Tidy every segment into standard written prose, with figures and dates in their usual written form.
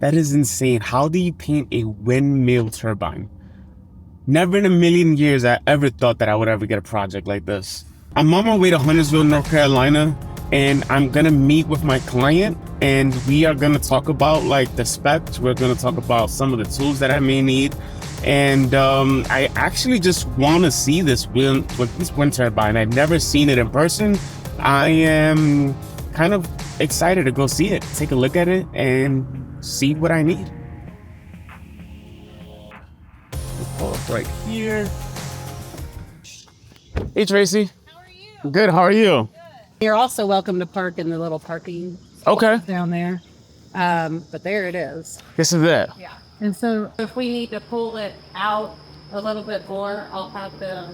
That is insane. How do you paint a windmill turbine? Never in a million years I ever thought that I would ever get a project like this. I'm on my way to Huntersville, North Carolina, and I'm gonna meet with my client, and we are gonna talk about like the specs. We're gonna talk about some of the tools that I may need. And I actually just want to see this wind turbine. I've never seen it in person. I am kind of excited to go see it, take a look at it, and see what I need. Pull up right here. Hey Tracy. How are you? Good. How are you? Good. You're also welcome to park in the little parking Okay. down there. But there it is. This is it. Yeah. And so if we need to pull it out a little bit more, I'll have to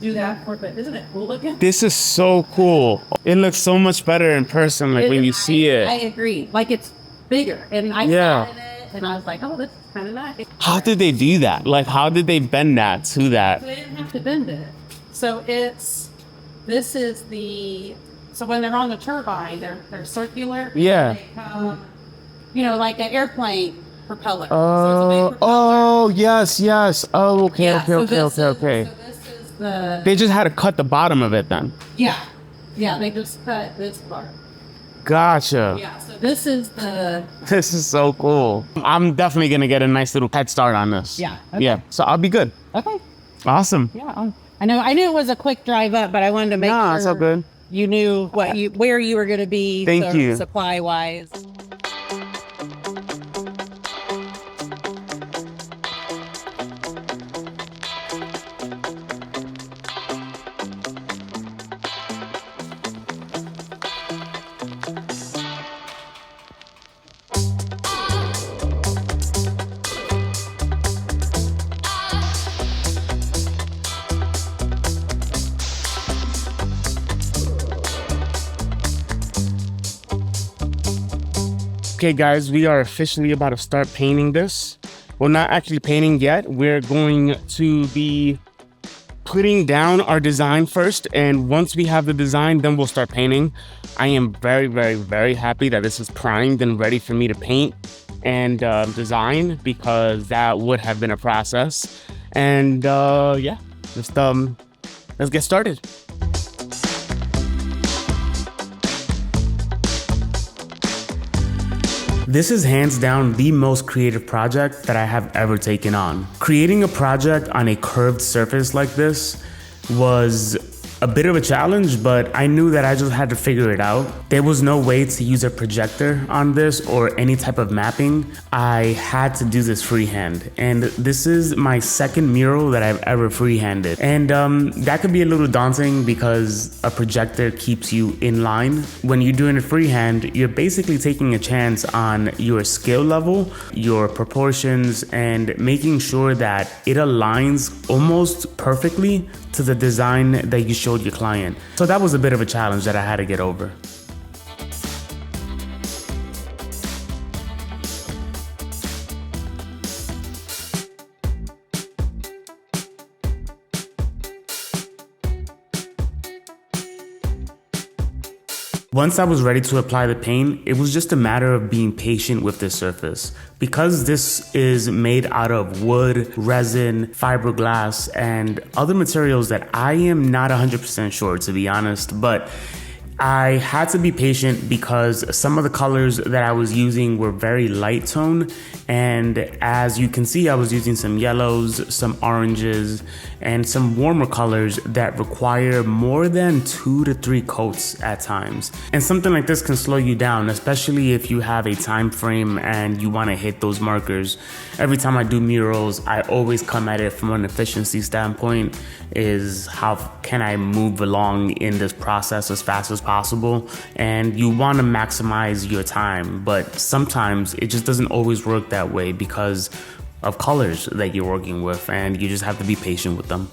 do that for it. But isn't it cool looking? This is so cool. It looks so much better in person, like when you see it. I agree. Like it's bigger. And I sat in it and I was like, oh, this is kind of nice. How did they do that? Like, how did they bend that to that? So they didn't have to bend it. So so when they're on the turbine, they're circular. Yeah. They come, like an airplane propeller. Oh, yes. Oh, okay. So this is the... They just had to cut the bottom of it then. Yeah, they just cut this part. Gotcha. Yeah, so this is the... This is so cool. I'm definitely going to get a nice little head start on this. Yeah. Okay. Yeah, so I'll be good. Okay. Awesome. Yeah. I knew it was a quick drive up, but I wanted to make sure it's all good. You knew where you were going to be. Thank you. Supply-wise. Okay guys, we are officially about to start painting this. Well, not actually painting yet. We're going to be putting down our design first, and once we have the design, then we'll start painting. I am very, very, very happy that this is primed and ready for me to paint and design, because that would have been a process. And yeah, let's get started. This is hands down the most creative project that I have ever taken on. Creating a project on a curved surface like this was a bit of a challenge, but I knew that I just had to figure it out. There was no way to use a projector on this or any type of mapping. I had to do this freehand, and this is my second mural that I've ever freehanded. And that could be a little daunting because a projector keeps you in line. When you're doing it freehand, you're basically taking a chance on your skill level, your proportions, and making sure that it aligns almost perfectly to the design that you showed your client. So that was a bit of a challenge that I had to get over. Once I was ready to apply the paint, it was just a matter of being patient with this surface. Because this is made out of wood, resin, fiberglass, and other materials that I am not 100% sure, to be honest, but I had to be patient because some of the colors that I was using were very light tone, and as you can see, I was using some yellows, some oranges, and some warmer colors that require more than 2 to 3 coats at times. And something like this can slow you down, especially if you have a time frame and you want to hit those markers. Every time I do murals, I always come at it from an efficiency standpoint, is how can I move along in this process as fast as possible, and you want to maximize your time, but sometimes it just doesn't always work that way because of colors that you're working with, and you just have to be patient with them.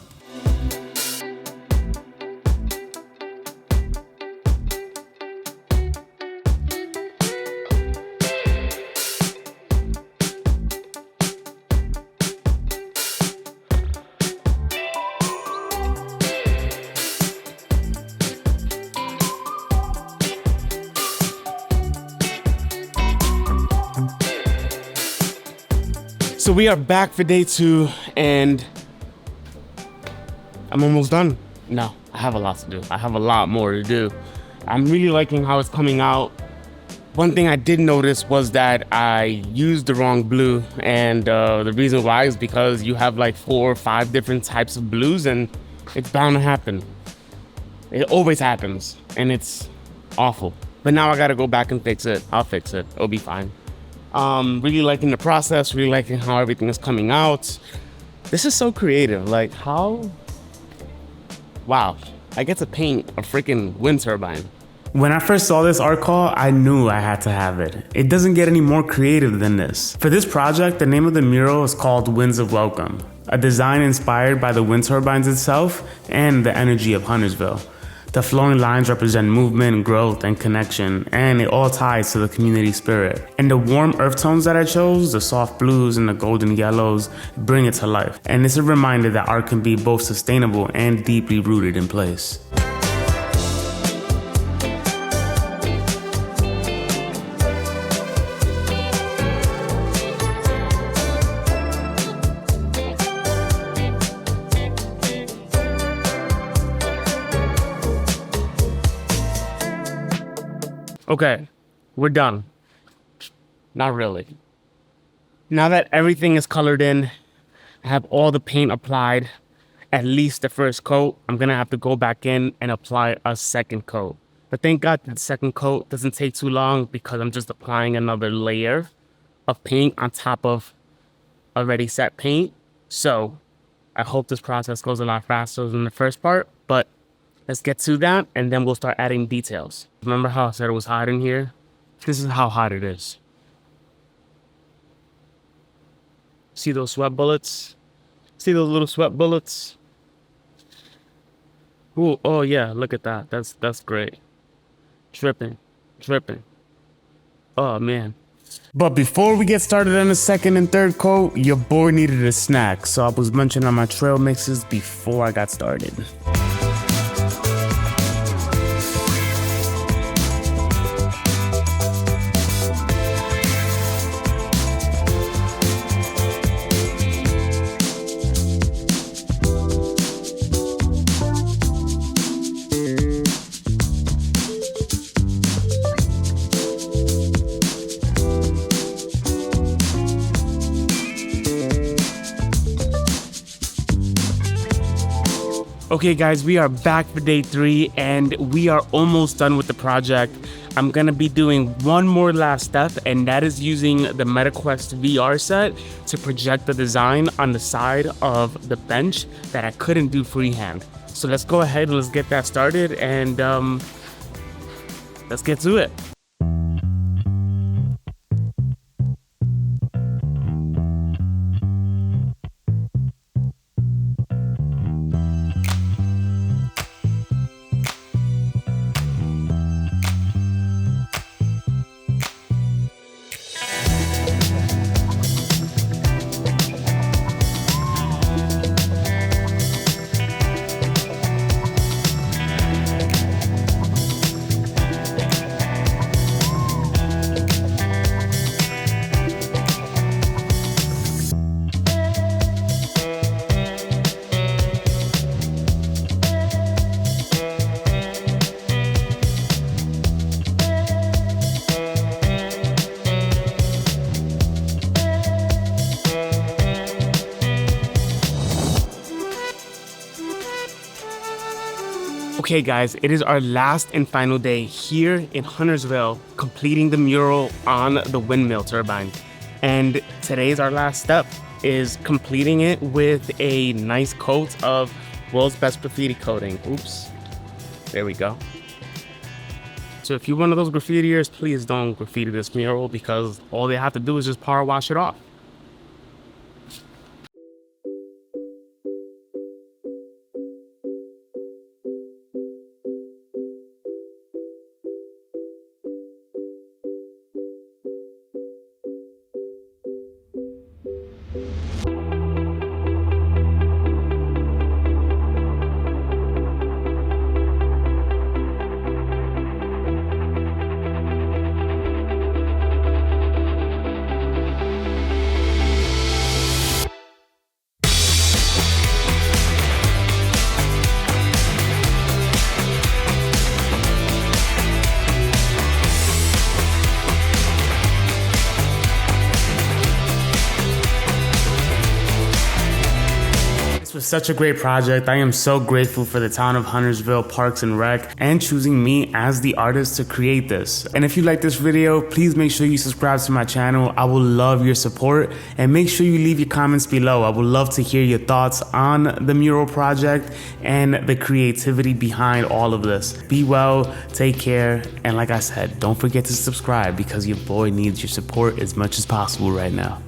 So we are back for day 2 and I'm almost done. No, I have a lot to do. I have a lot more to do. I'm really liking how it's coming out. One thing I did notice was that I used the wrong blue, and the reason why is because you have like 4 or 5 different types of blues, and it's bound to happen. It always happens, and it's awful. But now I gotta go back and fix it. I'll fix it. It'll be fine. Really liking the process, really liking how everything is coming out. This is so creative. Like, how? Wow, I get to paint a freaking wind turbine. When I first saw this art call, I knew I had to have it. It doesn't get any more creative than this. For this project, the name of the mural is called Winds of Welcome, a design inspired by the wind turbines itself and the energy of Huntersville. The flowing lines represent movement, growth, and connection, and it all ties to the community spirit. And the warm earth tones that I chose, the soft blues and the golden yellows, bring it to life. And it's a reminder that art can be both sustainable and deeply rooted in place. Okay, we're done. Not really. Now that everything is colored in, I have all the paint applied, at least the first coat, I'm gonna have to go back in and apply a second coat. But thank God the second coat doesn't take too long because I'm just applying another layer of paint on top of already set paint. So I hope this process goes a lot faster than the first part, but let's get to that, and then we'll start adding details. Remember how I said it was hot in here? This is how hot it is. See those sweat bullets? See those little sweat bullets? Ooh, oh yeah, look at that. That's great. Dripping, dripping. Oh man. But before we get started on the second and third coat, your boy needed a snack, so I was munching on my trail mixes before I got started. Okay guys, we are back for day 3 and we are almost done with the project. I'm gonna be doing one more last step, and that is using the MetaQuest VR set to project the design on the side of the bench that I couldn't do freehand. So let's go ahead and let's get that started, and let's get to it. Okay guys, it is our last and final day here in Huntersville, completing the mural on the windmill turbine. And today's our last step, is completing it with a nice coat of world's best graffiti coating. Oops, there we go. So if you're one of those graffitiers, please don't graffiti this mural, because all they have to do is just power wash it off. such a great project. I am so grateful for the town of Huntersville Parks and Rec and choosing me as the artist to create this. And if you like this video, please make sure you subscribe to my channel. I will love your support, and make sure you leave your comments below. I would love to hear your thoughts on the mural project and the creativity behind all of this. Be well, take care, and like I said, don't forget to subscribe because your boy needs your support as much as possible right now.